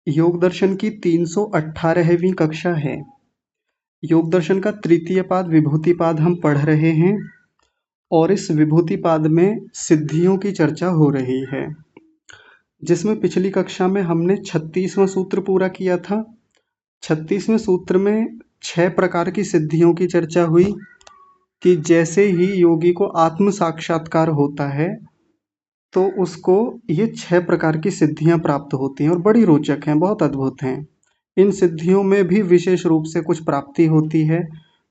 योग दर्शन की 318वीं कक्षा है। योग दर्शन का तृतीय पाद विभूति पाद हम पढ़ रहे हैं और इस विभूति पाद में सिद्धियों की चर्चा हो रही है, जिसमें पिछली कक्षा में हमने 36वां सूत्र पूरा किया था। 36वें सूत्र में 6 प्रकार की सिद्धियों की चर्चा हुई कि जैसे ही योगी को आत्म साक्षात्कार होता है तो उसको ये 6 प्रकार की सिद्धियां प्राप्त होती हैं और बड़ी रोचक हैं, बहुत अद्भुत हैं। इन सिद्धियों में भी विशेष रूप से कुछ प्राप्ति होती है।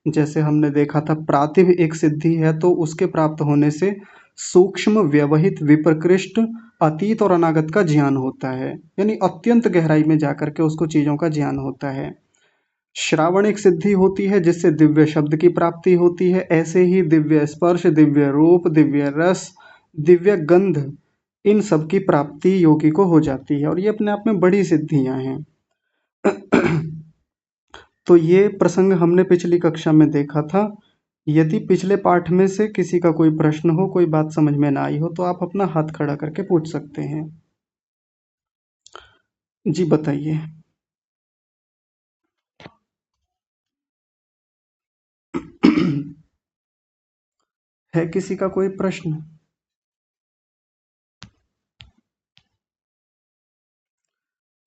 जैसे हमने देखा था, प्रातिभ एक सिद्धि है तो उसके प्राप्त होने से सूक्ष्म व्यवहित विप्रकृष्ट अतीत और अनागत का ज्ञान होता है, यानी अत्यंत गहराई में जाकर के उसको चीजों का ज्ञान होता है। श्रावण एक सिद्धि होती है जिससे दिव्य शब्द की प्राप्ति होती है। ऐसे ही दिव्य स्पर्श, दिव्य रूप, दिव्य रस, दिव्य गंध, इन सब की प्राप्ति योगी को हो जाती है और ये अपने आप में बड़ी सिद्धियां हैं। तो ये प्रसंग हमने पिछली कक्षा में देखा था। यदि पिछले पाठ में से किसी का कोई प्रश्न हो, कोई बात समझ में ना आई हो, तो आप अपना हाथ खड़ा करके पूछ सकते हैं। जी बताइए। है किसी का कोई प्रश्न?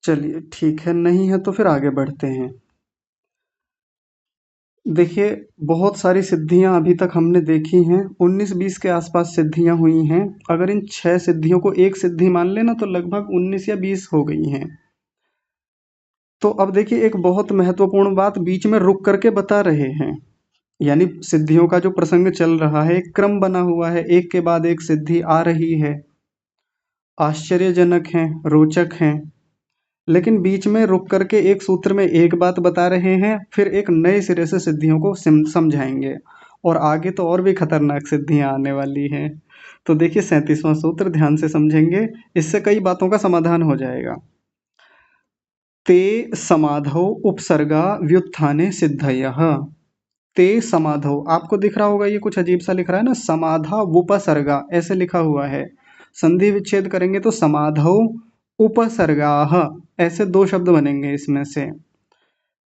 चलिए ठीक है, नहीं है तो फिर आगे बढ़ते हैं। देखिए, बहुत सारी सिद्धियां अभी तक हमने देखी हैं। 19-20 के आसपास सिद्धियां हुई हैं। अगर इन 6 सिद्धियों को एक सिद्धि मान लेना तो लगभग 19 या 20 हो गई हैं। तो अब देखिए, एक बहुत महत्वपूर्ण बात बीच में रुक करके बता रहे हैं, यानी सिद्धियों का जो प्रसंग चल रहा है, एक क्रम बना हुआ है, एक के बाद एक सिद्धि आ रही है, आश्चर्यजनक है, रोचक है। लेकिन बीच में रुक करके एक सूत्र में एक बात बता रहे हैं, फिर एक नए सिरे से सिद्धियों को समझाएंगे और आगे तो और भी खतरनाक सिद्धियां आने वाली हैं। तो देखिए, 37वां सूत्र ध्यान से समझेंगे, इससे कई बातों का समाधान हो जाएगा। ते समाधौ उपसर्गा व्युत्थाने सिद्धयः। ते समाधौ, आपको दिख रहा होगा ये कुछ अजीब सा लिख रहा है ना, समाधा उपसर्गा ऐसे लिखा हुआ है। संधि विच्छेद करेंगे तो समाधौ उपसर्गाः, ऐसे 2 शब्द बनेंगे इसमें से।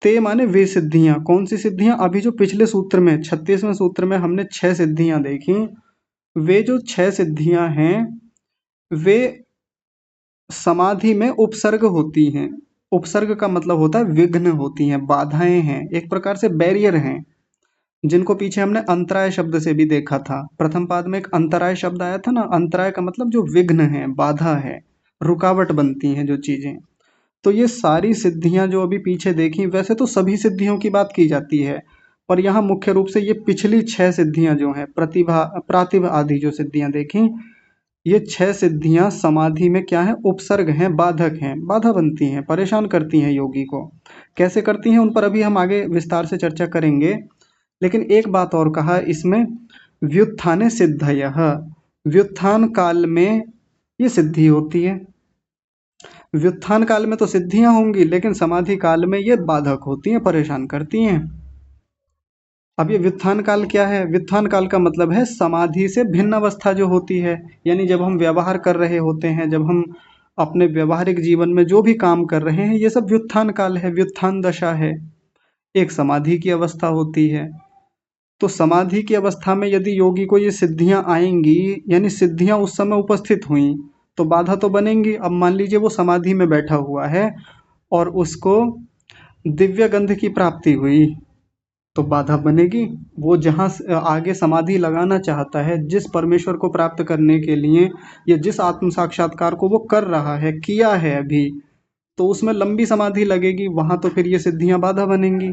ते माने वे सिद्धियां, कौन सी सिद्धियां? अभी जो पिछले सूत्र में 36वें सूत्र में हमने 6 सिद्धियां देखी, वे जो 6 सिद्धियां हैं वे समाधि में उपसर्ग होती हैं। उपसर्ग का मतलब होता है विघ्न होती हैं, बाधाएं हैं, एक प्रकार से बैरियर हैं, जिनको पीछे हमने अंतराय शब्द से भी देखा था। प्रथम पाद में एक अंतराय शब्द आया था ना, अंतराय का मतलब जो विघ्न है, बाधा है, रुकावट बनती हैं जो चीजें। तो ये सारी सिद्धियां जो अभी पीछे देखी, वैसे तो सभी सिद्धियों की बात की जाती है, पर यहाँ मुख्य रूप से ये पिछली 6 सिद्धियां जो हैं, प्रतिभा प्रातिभ आदि जो सिद्धियां देखी, ये 6 सिद्धियां समाधि में क्या है? उपसर्ग हैं, बाधक हैं, बाधा बनती हैं, परेशान करती हैं योगी को। कैसे करती हैं उन पर अभी हम आगे विस्तार से चर्चा करेंगे। लेकिन एक बात और कहा इसमें, व्युत्थाने सिद्धयः, व्युत्थान काल में ये सिद्धि होती है। व्युत्थान काल में तो सिद्धियां होंगी, लेकिन समाधि काल में ये बाधक होती हैं, परेशान करती हैं। अब ये व्युत्थान काल क्या है? व्युत्थान काल का मतलब है समाधि से भिन्न अवस्था जो होती है, यानी जब हम व्यवहार कर रहे होते हैं, जब हम अपने व्यवहारिक जीवन में जो भी काम कर रहे हैं, ये सब व्युत्थान काल है, व्युत्थान दशा है, एक समाधि की अवस्था होती है। तो समाधि की अवस्था में यदि योगी को ये सिद्धियां आएंगी, यानी सिद्धियां उस समय उपस्थित हुई, तो बाधा तो बनेंगी। अब मान लीजिए वो समाधि में बैठा हुआ है और उसको दिव्य गंध की प्राप्ति हुई, तो बाधा बनेगी। वो जहाँ आगे समाधि लगाना चाहता है, जिस परमेश्वर को प्राप्त करने के लिए या जिस आत्म साक्षात्कार को वो कर रहा है, किया है अभी, तो उसमें लंबी समाधि लगेगी, वहां तो फिर ये सिद्धियां बाधा बनेंगी।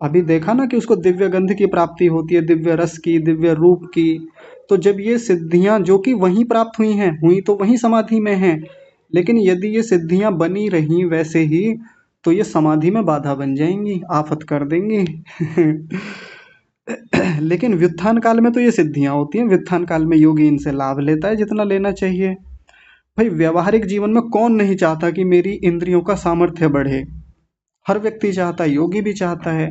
अभी देखा ना कि उसको दिव्य गंध की प्राप्ति होती है, दिव्य रस की, दिव्य रूप की। तो जब ये सिद्धियां जो कि वहीं प्राप्त हुई हैं, हुई तो वहीं समाधि में हैं, लेकिन यदि ये सिद्धियां बनी रही वैसे ही, तो ये समाधि में बाधा बन जाएंगी, आफत कर देंगी। लेकिन व्युत्थान काल में तो ये सिद्धियां होती हैं, व्युत्थान काल में योगी इनसे लाभ लेता है जितना लेना चाहिए। भाई, व्यवहारिक जीवन में कौन नहीं चाहता कि मेरी इंद्रियों का सामर्थ्य बढ़े? हर व्यक्ति चाहता है, योगी भी चाहता है।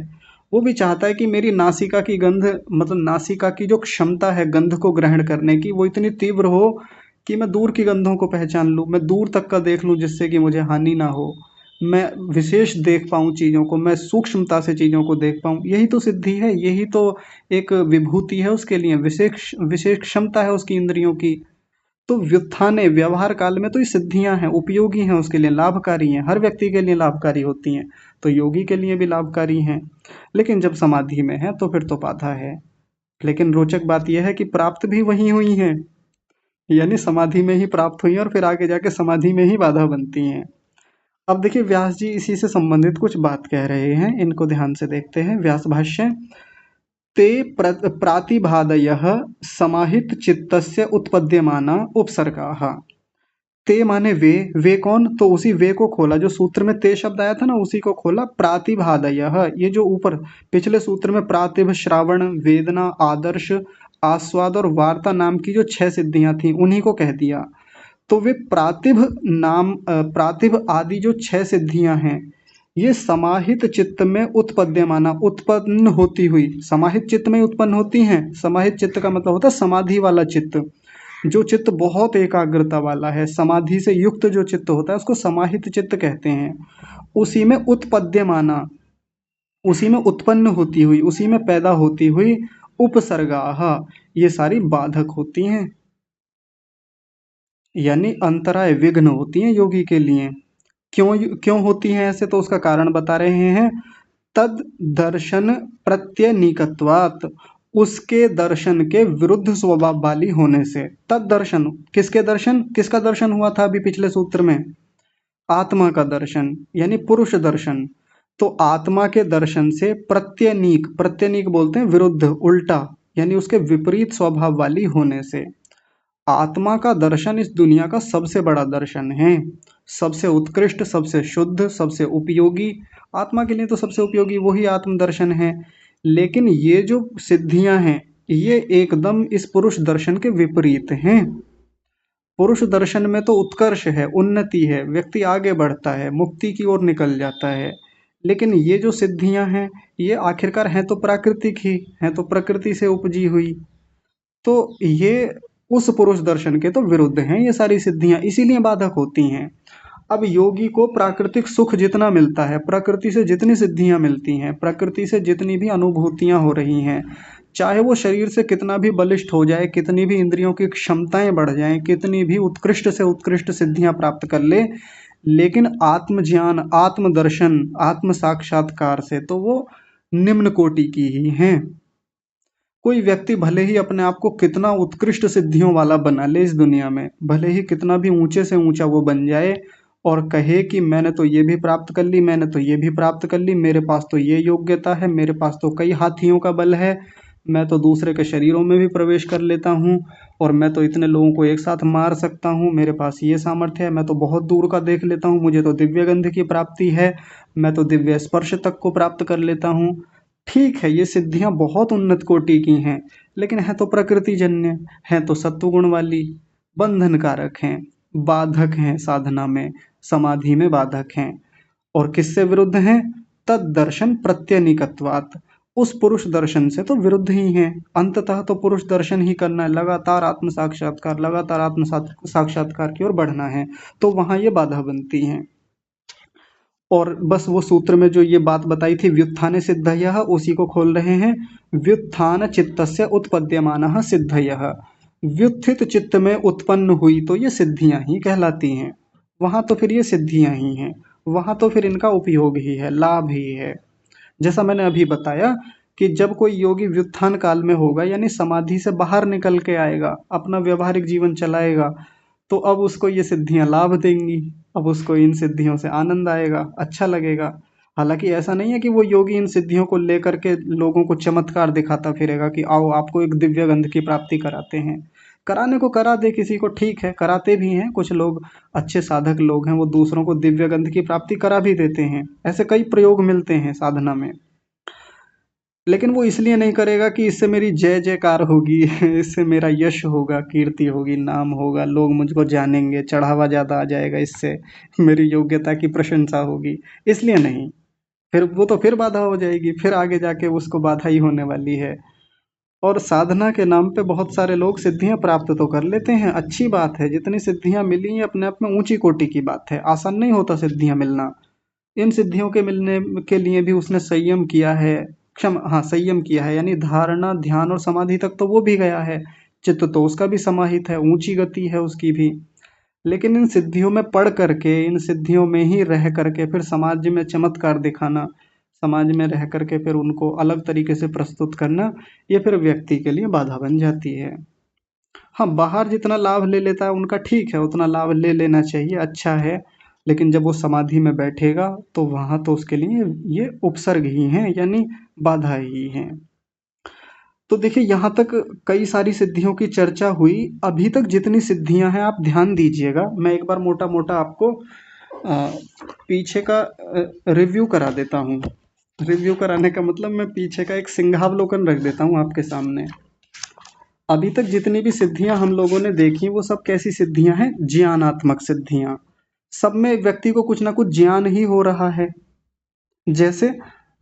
वो भी चाहता है कि मेरी नासिका की गंध, मतलब नासिका की जो क्षमता है गंध को ग्रहण करने की, वो इतनी तीव्र हो कि मैं दूर की गंधों को पहचान लूं, मैं दूर तक का देख लूं, जिससे कि मुझे हानि ना हो। मैं विशेष देख पाऊँ चीज़ों को, मैं सूक्ष्मता से चीज़ों को देख पाऊँ, यही तो सिद्धि है, यही तो एक विभूति है उसके लिए, विशेष विशेष क्षमता है उसकी इंद्रियों की। तो व्युत्थाने व्यवहार काल में तो ये सिद्धियां हैं, उपयोगी हैं, उसके लिए लाभकारी हैं, हर व्यक्ति के लिए लाभकारी होती हैं, तो योगी के लिए भी लाभकारी हैं। लेकिन जब समाधि में है तो फिर तो बाधा है। लेकिन रोचक बात यह है कि प्राप्त भी वही हुई हैं, यानी समाधि में ही प्राप्त हुई हैं और फिर आगे जाके समाधि में ही बाधा बनती हैं। अब देखिए व्यास जी इसी से संबंधित कुछ बात कह रहे हैं, इनको ध्यान से देखते हैं। व्यास भाष्य, ते प्रातिभादयः समाहित चित्तस्य उत्पद्यमाना उपसर्गाः। ते माने वे कौन, तो उसी वे को खोला, जो सूत्र में ते शब्द आया था ना उसी को खोला। प्रातिभादयः, ये जो ऊपर पिछले सूत्र में प्रातिभ, श्रावण, वेदना, आदर्श, आस्वाद और वार्ता नाम की जो 6 सिद्धियां थी उन्हीं को कह दिया। तो वे प्रातिभ नाम प्रातिभ आदि जो 6 सिद्धियां हैं, ये समाहित चित्त में उत्पद्यमाना, उत्पन्न होती हुई, समाहित चित्त में उत्पन्न होती हैं। समाहित चित्त का मतलब होता है समाधि वाला चित्त, जो चित्त बहुत एकाग्रता वाला है, समाधि से युक्त जो चित्त होता है उसको समाहित चित्त कहते हैं। उसी में उत्पद्यमाना, उसी में उत्पन्न होती हुई, उसी में पैदा होती हुई उपसर्गाः, ये सारी बाधक होती हैं, यानी अंतराय, विघ्न होती हैं योगी के लिए। क्यों क्यों होती हैं ऐसे, तो उसका कारण बता रहे हैं। तद दर्शन प्रत्यनीकत्वात्, उसके दर्शन के विरुद्ध स्वभाव वाली होने से। तद दर्शन, किसके दर्शन, किसका दर्शन हुआ था अभी पिछले सूत्र में, आत्मा का दर्शन यानी पुरुष दर्शन। तो आत्मा के दर्शन से प्रत्यनीक, प्रत्यनीक बोलते हैं विरुद्ध, उल्टा, यानी उसके विपरीत स्वभाव वाली होने से। आत्मा का दर्शन इस दुनिया का सबसे बड़ा दर्शन है, सबसे उत्कृष्ट, सबसे शुद्ध, सबसे उपयोगी। आत्मा के लिए तो सबसे उपयोगी वही आत्मदर्शन है। लेकिन ये जो सिद्धियां हैं ये एकदम इस पुरुष दर्शन के विपरीत हैं। पुरुष दर्शन में तो उत्कर्ष है, उन्नति है, व्यक्ति आगे बढ़ता है, मुक्ति की ओर निकल जाता है। लेकिन ये जो सिद्धियां हैं ये आखिरकार हैं तो प्राकृतिक ही, हैं तो प्रकृति से उपजी हुई, तो ये उस पुरुष दर्शन के तो विरुद्ध हैं ये सारी सिद्धियां, इसीलिए बाधक होती हैं। अब योगी को प्राकृतिक सुख जितना मिलता है, प्रकृति से जितनी सिद्धियां मिलती हैं, प्रकृति से जितनी भी अनुभूतियां हो रही हैं, चाहे वो शरीर से कितना भी बलिष्ठ हो जाए, कितनी भी इंद्रियों की क्षमताएं बढ़ जाएं, कितनी भी उत्कृष्ट से उत्कृष्ट सिद्धियां प्राप्त कर ले, लेकिन आत्मज्ञान, आत्मदर्शन, आत्म साक्षात्कार से तो वो निम्न कोटि की ही हैं। कोई व्यक्ति भले ही अपने आप को कितना उत्कृष्ट सिद्धियों वाला बना ले इस दुनिया में, भले ही कितना भी ऊंचे से ऊंचा वो बन जाए और कहे कि मैंने तो ये भी प्राप्त कर ली, मैंने तो ये भी प्राप्त कर ली, मेरे पास तो ये योग्यता है, मेरे पास तो कई हाथियों का बल है, मैं तो दूसरे के शरीरों में भी प्रवेश कर लेता हूँ और मैं तो इतने लोगों को एक साथ मार सकता हूँ, मेरे पास ये सामर्थ्य है, मैं तो बहुत दूर का देख लेता हूँ, मुझे तो दिव्य गंध की प्राप्ति है, मैं तो दिव्य स्पर्श तक को प्राप्त कर लेता हूँ। ठीक है, ये सिद्धियां बहुत उन्नत कोटि की हैं, लेकिन है तो प्रकृति जन्य, है तो सत्वगुण वाली, बंधन कारक हैं, बाधक हैं साधना में, समाधि में बाधक हैं। और किससे विरुद्ध हैं, तद दर्शन प्रत्यनिकत्वात्, उस पुरुष दर्शन से तो विरुद्ध ही हैं। अंततः तो पुरुष दर्शन ही करना है, लगातार आत्म साक्षात्कार, लगातार आत्म साक्षात्कार की ओर बढ़ना है, तो वहां ये बाधा बनती हैं। और बस वो सूत्र में जो ये बात बताई थी व्युत्थाने सिद्धयः, उसी को खोल रहे हैं। व्युत्थान चित्तस्य उत्पद्यमानः सिद्धयः, व्युत्थित चित्त में उत्पन्न हुई तो ये सिद्धियां ही कहलाती हैं। वहां तो फिर ये सिद्धियां ही हैं, वहां तो फिर इनका उपयोग ही है, लाभ ही है। जैसा मैंने अभी बताया कि जब कोई योगी व्युत्थान काल में होगा, यानी समाधि से बाहर निकल के आएगा, अपना व्यवहारिक जीवन चलाएगा, तो अब उसको ये सिद्धियां लाभ देंगी, अब उसको इन सिद्धियों से आनंद आएगा, अच्छा लगेगा। हालांकि ऐसा नहीं है कि वो योगी इन सिद्धियों को लेकर के लोगों को चमत्कार दिखाता फिरेगा कि आओ आपको एक दिव्य गंध की प्राप्ति कराते हैं। कराने को करा दे किसी को, ठीक है, कराते भी हैं कुछ लोग, अच्छे साधक लोग हैं, वो दूसरों को दिव्य गंध की प्राप्ति करा भी देते हैं, ऐसे कई प्रयोग मिलते हैं साधना में। लेकिन वो इसलिए नहीं करेगा कि इससे मेरी जय जयकार होगी, इससे मेरा यश होगा, कीर्ति होगी, नाम होगा, लोग मुझको जानेंगे, चढ़ावा ज़्यादा आ जाएगा, इससे मेरी योग्यता की प्रशंसा होगी, इसलिए नहीं। फिर वो तो फिर बाधा हो जाएगी, फिर आगे जाके उसको बाधा ही होने वाली है। और साधना के नाम पे बहुत सारे लोग सिद्धियां प्राप्त तो कर लेते हैं, अच्छी बात है, जितनी सिद्धियां मिली हैं अपने आप में ऊंची कोटि की बात है, आसान नहीं होता सिद्धियां मिलना। इन सिद्धियों के मिलने के लिए भी उसने संयम किया है, संयम किया है, यानी धारणा, ध्यान और समाधि तक तो वो भी गया है। चित्त तो उसका भी समाहित है, ऊंची गति है उसकी भी। लेकिन इन सिद्धियों में पढ़ करके, इन सिद्धियों में ही रह करके फिर समाज में चमत्कार दिखाना, समाज में रह करके फिर उनको अलग तरीके से प्रस्तुत करना, ये फिर व्यक्ति के लिए बाधा बन जाती है। हाँ, बाहर जितना लाभ ले लेता है उनका ठीक है, उतना लाभ ले लेना चाहिए, अच्छा है। लेकिन जब वो समाधि में बैठेगा तो वहाँ तो उसके लिए ये उपसर्ग ही हैं, यानी बाधा ही हैं। तो देखिए यहाँ तक कई सारी सिद्धियों की चर्चा हुई। अभी तक जितनी सिद्धियां हैं आप ध्यान दीजिएगा, मैं एक बार मोटा मोटा आपको अ, पीछे का रिव्यू करा देता हूँ। रिव्यू कराने का मतलब मैं पीछे का एक सिंहावलोकन रख देता हूँ आपके सामने। अभी तक जितनी भी सिद्धियां हम लोगों ने देखी वो सब कैसी सिद्धियां हैं? ज्ञानात्मक सिद्धियां। सब में व्यक्ति को कुछ ना कुछ ज्ञान ही हो रहा है। जैसे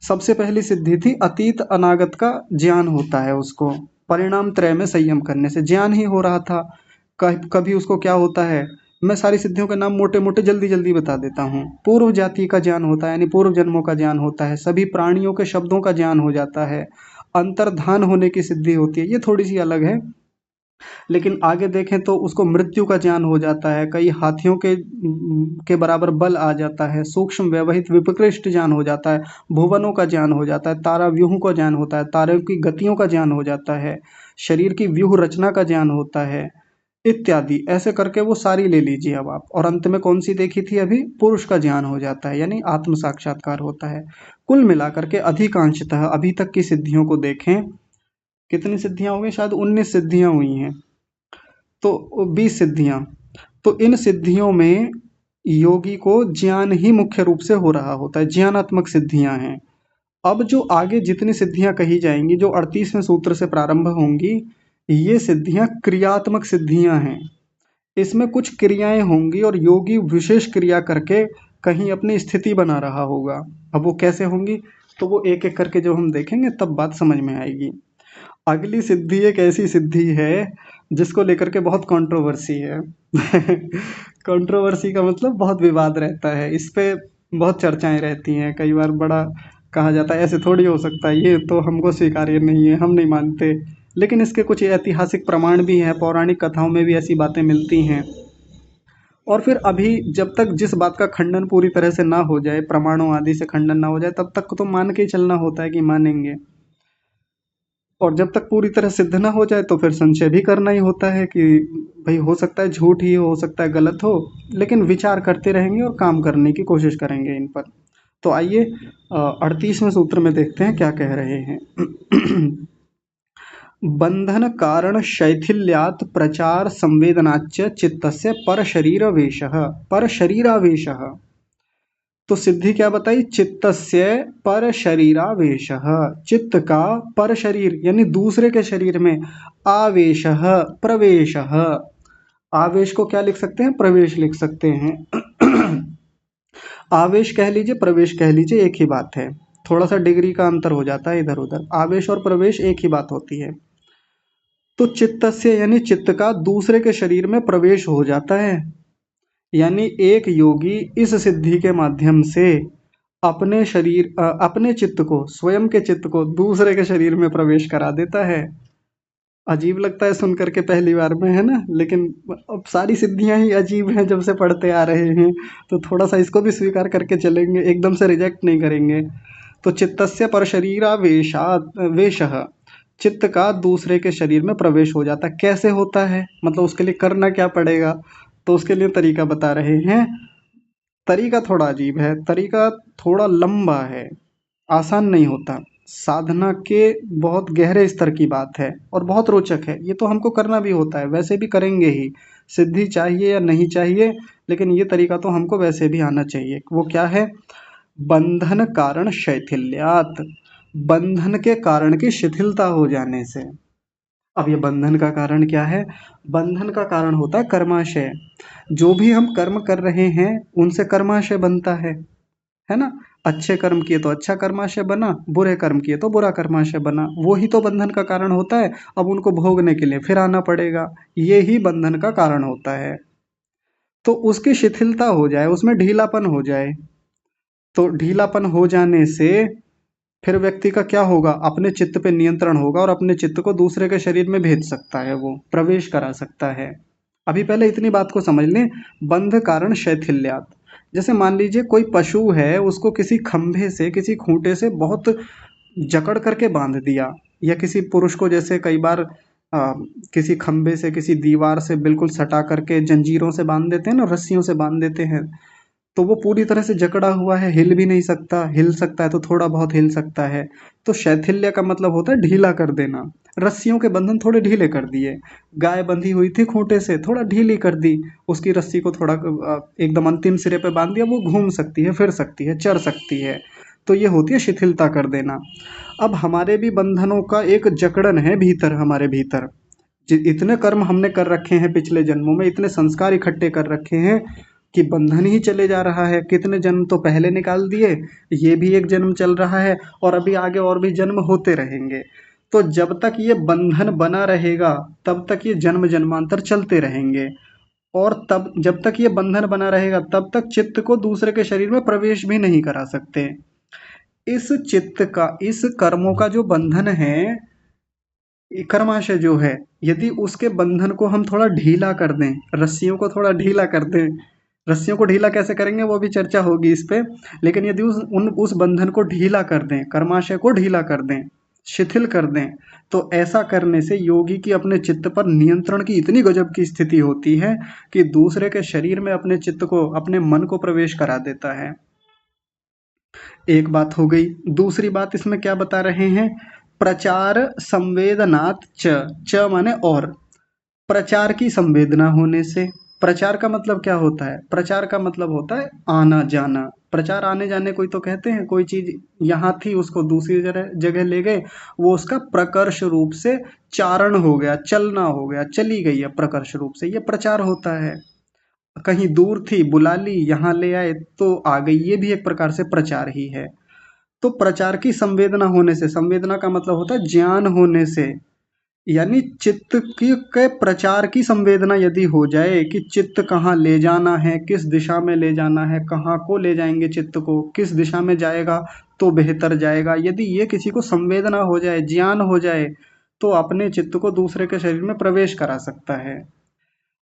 सबसे पहली सिद्धि थी अतीत अनागत का ज्ञान होता है उसको, परिणाम त्रय में संयम करने से ज्ञान ही हो रहा था। कभी उसको क्या होता है, मैं सारी सिद्धियों के नाम मोटे मोटे जल्दी जल्दी बता देता हूँ। पूर्व जाति का ज्ञान होता है, यानी पूर्व जन्मों का ज्ञान होता है, सभी प्राणियों के शब्दों का ज्ञान हो जाता है, अंतर्धान होने की सिद्धि होती है, ये थोड़ी सी अलग है। लेकिन आगे देखें तो उसको मृत्यु का ज्ञान हो जाता है, कई हाथियों के बराबर बल आ जाता है, सूक्ष्म व्यवहित विपकृष्ट ज्ञान हो जाता है, भुवनों का ज्ञान हो जाता है, तारा व्यूह का ज्ञान होता है, तारों की गतियों का ज्ञान हो जाता है, शरीर की व्यूह रचना का ज्ञान होता है, इत्यादि। ऐसे करके वो सारी ले लीजिए अब आप। और अंत में कौन सी देखी थी अभी? पुरुष का ज्ञान हो जाता है, यानी आत्म साक्षात्कार होता है। कुल मिलाकर के अधिकांशतः अभी तक की सिद्धियों को देखें, कितनी सिद्धियां हो गई? शायद 19 सिद्धियां हुई हैं, तो 20 सिद्धियां। तो इन सिद्धियों में योगी को ज्ञान ही मुख्य रूप से हो रहा होता है, ज्ञानात्मक सिद्धियां हैं। अब जो आगे जितनी सिद्धियां कही जाएंगी, जो 38वें सूत्र से प्रारंभ होंगी, ये सिद्धियां क्रियात्मक सिद्धियां हैं। इसमें कुछ क्रियाएं होंगी और योगी विशेष क्रिया करके कहीं अपनी स्थिति बना रहा होगा। अब वो कैसे होंगी तो वो एक एक करके जब हम देखेंगे तब बात समझ में आएगी। अगली सिद्धि एक ऐसी सिद्धि है जिसको लेकर के बहुत कंट्रोवर्सी है। कंट्रोवर्सी का मतलब बहुत विवाद रहता है, इस पे बहुत चर्चाएं रहती हैं, कई बार बड़ा कहा जाता है ऐसे थोड़ी हो सकता है, ये तो हमको स्वीकार्य नहीं है, हम नहीं मानते। लेकिन इसके कुछ ऐतिहासिक प्रमाण भी हैं, पौराणिक कथाओं में भी ऐसी बातें मिलती हैं। और फिर अभी जब तक जिस बात का खंडन पूरी तरह से ना हो जाए, प्रमाणों आदि से खंडन ना हो जाए, तब तक तो मान के ही चलना होता है कि मानेंगे। और जब तक पूरी तरह सिद्ध ना हो जाए तो फिर संशय भी करना ही होता है कि भाई हो सकता है झूठ ही हो सकता है गलत हो, लेकिन विचार करते रहेंगे और काम करने की कोशिश करेंगे इन पर। तो आइए 38वें सूत्र में देखते हैं क्या कह रहे हैं। बंधन कारण शैथिल्यात् प्रचार संवेदनाच्च चित्तस्य पर शरीरावेशः। तो सिद्धि क्या बताई? चित्तस्य पर शरीरावेश, चित्त का पर शरीर यानी दूसरे के शरीर में आवेश, प्रवेश। आवेश को क्या लिख सकते हैं? प्रवेश लिख सकते हैं। आवेश कह लीजिए, प्रवेश कह लीजिए, एक ही बात है, थोड़ा सा डिग्री का अंतर हो जाता है इधर उधर, आवेश और प्रवेश एक ही बात होती है। तो चित्तस्य यानी चित्त का दूसरे के शरीर में प्रवेश हो जाता है, यानी एक योगी इस सिद्धि के माध्यम से अपने चित्त को, स्वयं के चित्त को दूसरे के शरीर में प्रवेश करा देता है। अजीब लगता है सुन करके पहली बार में, है ना? लेकिन अब सारी सिद्धियां ही अजीब हैं जब से पढ़ते आ रहे हैं, तो थोड़ा सा इसको भी स्वीकार करके चलेंगे, एकदम से रिजेक्ट नहीं करेंगे। तो चित्तस्य पर शरीरावेशात् वेशः, चित्त का दूसरे के शरीर में प्रवेश हो जाता है। कैसे होता है, मतलब उसके लिए करना क्या पड़ेगा? तो उसके लिए तरीका बता रहे हैं। तरीका थोड़ा अजीब है, तरीका थोड़ा लंबा है, आसान नहीं होता, साधना के बहुत गहरे स्तर की बात है और बहुत रोचक है। ये तो हमको करना भी होता है, वैसे भी करेंगे ही, सिद्धि चाहिए या नहीं चाहिए, लेकिन ये तरीका तो हमको वैसे भी आना चाहिए। वो क्या है? बंधन कारण शैथिल्यात, बंधन के कारण की शिथिलता हो जाने से। अब ये बंधन का कारण क्या है? बंधन का कारण होता है कर्माशय। जो भी हम कर्म कर रहे हैं उनसे कर्माशय बनता है ना? अच्छे कर्म किए तो अच्छा कर्माशय बना, बुरे कर्म किए तो बुरा कर्माशय बना, वो ही तो बंधन का कारण होता है। अब उनको भोगने के लिए फिर आना पड़ेगा, ये ही बंधन का कारण होता है। तो उसकी शिथिलता हो जाए, उसमें ढीलापन हो जाए, तो ढीलापन हो जाने से फिर व्यक्ति का क्या होगा, अपने चित्त पे नियंत्रण होगा और अपने चित्त को दूसरे के शरीर में भेज सकता है, वो प्रवेश करा सकता है। अभी पहले इतनी बात को समझ लें। बंध कारण शैथिल्यात। जैसे मान लीजिए कोई पशु है, उसको किसी खंभे से, किसी खूंटे से बहुत जकड़ करके बांध दिया, या किसी पुरुष को जैसे कई बार किसी खंभे से, किसी दीवार से बिल्कुल सटा करके जंजीरों से बांध देते हैं ना, रस्सियों से बांध देते हैं, तो वो पूरी तरह से जकड़ा हुआ है, हिल भी नहीं सकता, हिल सकता है तो थोड़ा बहुत हिल सकता है। तो शैथिल्य का मतलब होता है ढीला कर देना। रस्सियों के बंधन थोड़े ढीले कर दिए। गाय बंधी हुई थी खूंटे से, थोड़ा ढीली कर दी, उसकी रस्सी को थोड़ा एकदम अंतिम सिरे पे बांध दिया, वो घूम सकती है, फिर सकती है, चर सकती है। तो ये होती है शिथिलता कर देना। अब हमारे भी बंधनों का एक जकड़न है भीतर, हमारे भीतर इतने कर्म हमने कर रखे हैं पिछले जन्मों में, इतने संस्कार इकट्ठे कर रखे हैं कि बंधन ही चले जा रहा है। कितने जन्म तो पहले निकाल दिए, ये भी एक जन्म चल रहा है, और अभी आगे और भी जन्म होते रहेंगे। तो जब तक ये बंधन बना रहेगा, तब तक ये जन्म जन्मांतर चलते रहेंगे। और तब जब तक ये बंधन बना रहेगा, तब तक चित्त को दूसरे के शरीर में प्रवेश भी नहीं करा सकते। इस चित्त का, इस कर्मों का जो बंधन है, कर्माशय जो है, यदि उसके बंधन को हम थोड़ा ढीला कर दें, रस्सियों को थोड़ा ढीला कर दें, रस्सियों को ढीला कैसे करेंगे वो भी चर्चा होगी इस पे, लेकिन यदि उस बंधन को ढीला कर दें, कर्माशय को ढीला कर दें, शिथिल कर दें, तो ऐसा करने से योगी की अपने चित्त पर नियंत्रण की इतनी गजब की स्थिति होती है कि दूसरे के शरीर में अपने चित्त को, अपने मन को प्रवेश करा देता है। एक बात हो गई। दूसरी बात इसमें क्या बता रहे हैं, प्रचार संवेदनात् च माने और, प्रचार की संवेदना होने से। प्रचार का मतलब क्या होता है, प्रचार का मतलब होता है आना जाना। प्रचार आने जाने कोई तो कहते हैं, कोई चीज यहाँ थी, उसको दूसरी जगह जगह ले गए, वो उसका प्रकर्ष रूप से चारण हो गया, चलना हो गया, चली गई है प्रकर्ष रूप से, ये प्रचार होता है। कहीं दूर थी, बुला ली, यहाँ ले आए तो आ गई, ये भी एक प्रकार से प्रचार ही है। तो प्रचार की संवेदना होने से, संवेदना का मतलब होता है ज्ञान होने से, यानी चित्त की के प्रचार की संवेदना यदि हो जाए कि चित्त कहाँ ले जाना है, किस दिशा में ले जाना है, कहाँ को ले जाएंगे चित्त को, किस दिशा में जाएगा तो बेहतर जाएगा, यदि ये किसी को संवेदना हो जाए, ज्ञान हो जाए, तो अपने चित्त को दूसरे के शरीर में प्रवेश करा सकता है।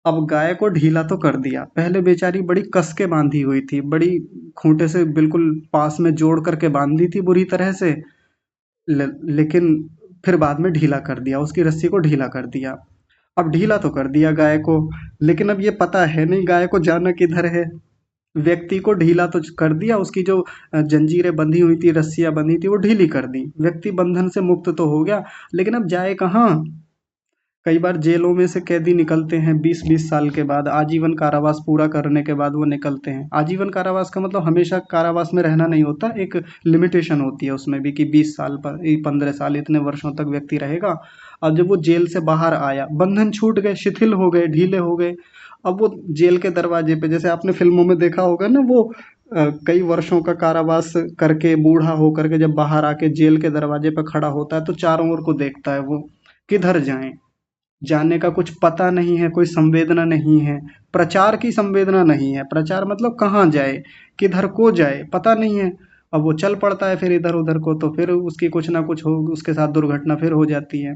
अब गाय को ढीला तो कर दिया, पहले बेचारी बड़ी कस के बांधी हुई थी, बड़ी खूंटे से बिल्कुल पास में जोड़ करके बांधी थी बुरी तरह से, लेकिन फिर बाद में ढीला कर दिया, उसकी रस्सी को ढीला कर दिया। अब ढीला तो कर दिया गाय को, लेकिन अब ये पता है नहीं गाय को जाना किधर है। व्यक्ति को ढीला तो कर दिया, उसकी जो जंजीरें बंधी हुई थी, रस्सियां बंधी थी, वो ढीली कर दी, व्यक्ति बंधन से मुक्त तो हो गया, लेकिन अब जाए कहाँ। कई बार जेलों में से कैदी निकलते हैं 20-20 साल के बाद, आजीवन कारावास पूरा करने के बाद वो निकलते हैं। आजीवन कारावास का मतलब हमेशा कारावास में रहना नहीं होता, एक लिमिटेशन होती है उसमें भी कि 20 साल पर 15 साल इतने वर्षों तक व्यक्ति रहेगा। अब जब वो जेल से बाहर आया, बंधन छूट गए, शिथिल हो गए, ढीले हो गए। अब वो जेल के दरवाजे पे, जैसे आपने फिल्मों में देखा होगा ना, वो कई वर्षों का कारावास करके बूढ़ा होकर के जब बाहर आके जेल के दरवाजे पे खड़ा होता है, तो चारों ओर को देखता है, वो किधर जाए, जाने का कुछ पता नहीं है, कोई संवेदना नहीं है, प्रचार की संवेदना नहीं है। प्रचार मतलब कहाँ जाए, किधर को जाए, पता नहीं है। अब वो चल पड़ता है फिर इधर उधर को, तो फिर उसकी कुछ ना कुछ हो, उसके साथ दुर्घटना फिर हो जाती है।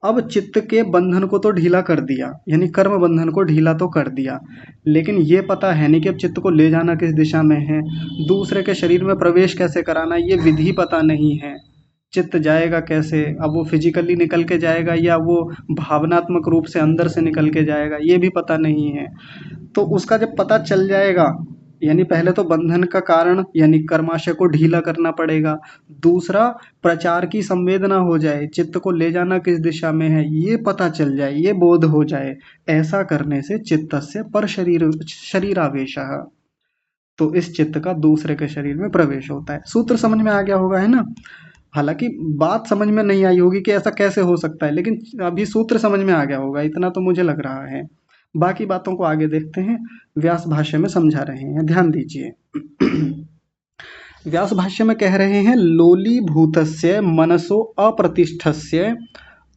अब चित्त के बंधन को तो ढीला कर दिया, यानी कर्म बंधन को ढीला तो कर दिया, लेकिन ये पता है नहीं कि अब चित्त को ले जाना किस दिशा में है, दूसरे के शरीर में प्रवेश कैसे कराना, ये विधि पता नहीं है। चित्त जाएगा कैसे, अब वो फिजिकली निकल के जाएगा या वो भावनात्मक रूप से अंदर से निकल के जाएगा, ये भी पता नहीं है। तो उसका जब पता चल जाएगा, यानी पहले तो बंधन का कारण यानी कर्माशय को ढीला करना पड़ेगा, दूसरा प्रचार की संवेदना हो जाए, चित्त को ले जाना किस दिशा में है ये पता चल जाए, ये बोध हो जाए। ऐसा करने से चित्तस्य पर शरीरावेश, तो इस चित्त का दूसरे के शरीर में प्रवेश होता है। सूत्र समझ में आ गया होगा, है ना। हालांकि बात समझ में नहीं आई होगी कि ऐसा कैसे हो सकता है, लेकिन अभी सूत्र समझ में आ गया होगा, इतना तो मुझे लग रहा है। बाकी बातों को आगे देखते हैं। व्यास भाष्य में समझा रहे हैं, ध्यान दीजिए। व्यास भाष्य में कह रहे हैं, लोलीभूतस्य मनसो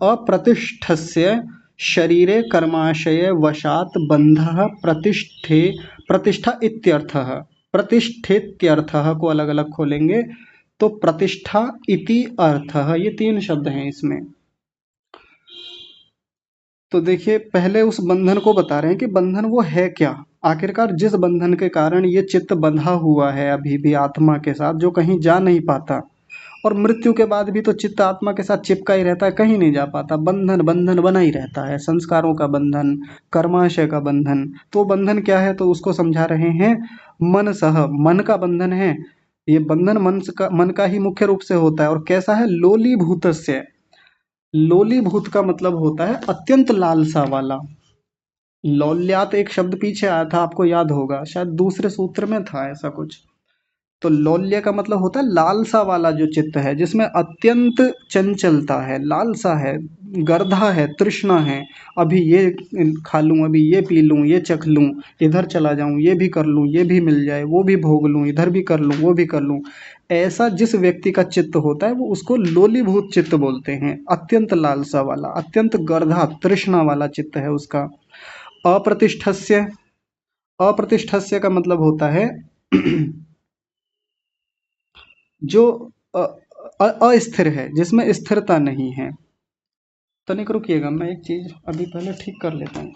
अप्रतिष्ठस्य शरीरे कर्माशय वशात बंधः प्रतिष्ठा इत्यर्थः। प्रतिष्ठित्यर्थः को अलग अलग खोलेंगे तो प्रतिष्ठा इति अर्थः, ये 3 शब्द हैं इसमें। तो देखिए पहले उस बंधन को बता रहे हैं कि बंधन वो है क्या। आखिरकार जिस बंधन के कारण ये चित्त बंधा हुआ है अभी भी आत्मा के साथ, जो कहीं जा नहीं पाता, और मृत्यु के बाद भी तो चित्त आत्मा के साथ चिपका ही रहता है, कहीं नहीं जा पाता, बंधन बंधन बना ही रहता है, संस्कारों का बंधन, कर्माशय का बंधन। तो बंधन क्या है, तो उसको समझा रहे हैं मन सह, मन का बंधन है ये। बंधन मन का ही मुख्य रूप से होता है। और कैसा है, लोलीभूतस्य, लोलीभूत का मतलब होता है अत्यंत लालसा वाला। लौल्यात एक शब्द पीछे आया था, आपको याद होगा, शायद दूसरे सूत्र में था ऐसा कुछ। तो लौल्य का मतलब होता है लालसा वाला जो चित्त है, जिसमें अत्यंत चंचलता है, लालसा है, गर्धा है, तृष्णा है। अभी ये खा लूं, अभी ये पी लूं, ये चख लूं, इधर चला जाऊं, ये भी कर लूं, ये भी मिल जाए, वो भी भोग लूं, इधर भी कर लूं, वो भी कर लूं। ऐसा जिस व्यक्ति का चित्त होता है वो उसको लोलीभूत चित्त बोलते हैं। अत्यंत लालसा वाला, अत्यंत गर्धा तृष्णा वाला चित्त है उसका। अप्रतिष्ठस्य, अप्रतिष्ठस्य का मतलब होता है जो अस्थिर है, जिसमें स्थिरता नहीं है। तनिक रुकिएगा, मैं एक चीज अभी पहले ठीक कर लेता हूँ।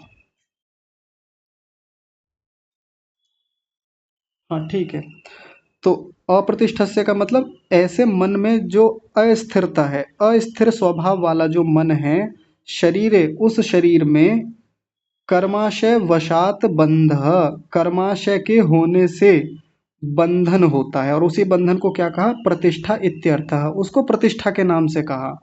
हाँ ठीक है। तो अप्रतिष्ठस्य का मतलब ऐसे मन में जो अस्थिरता है, अस्थिर स्वभाव वाला जो मन है, शरीरे, उस शरीर में कर्माशय वशात बंध, कर्माशय के होने से बंधन होता है। और उसी बंधन को क्या कहा, प्रतिष्ठा इत्यर्थः, उसको प्रतिष्ठा के नाम से कहा।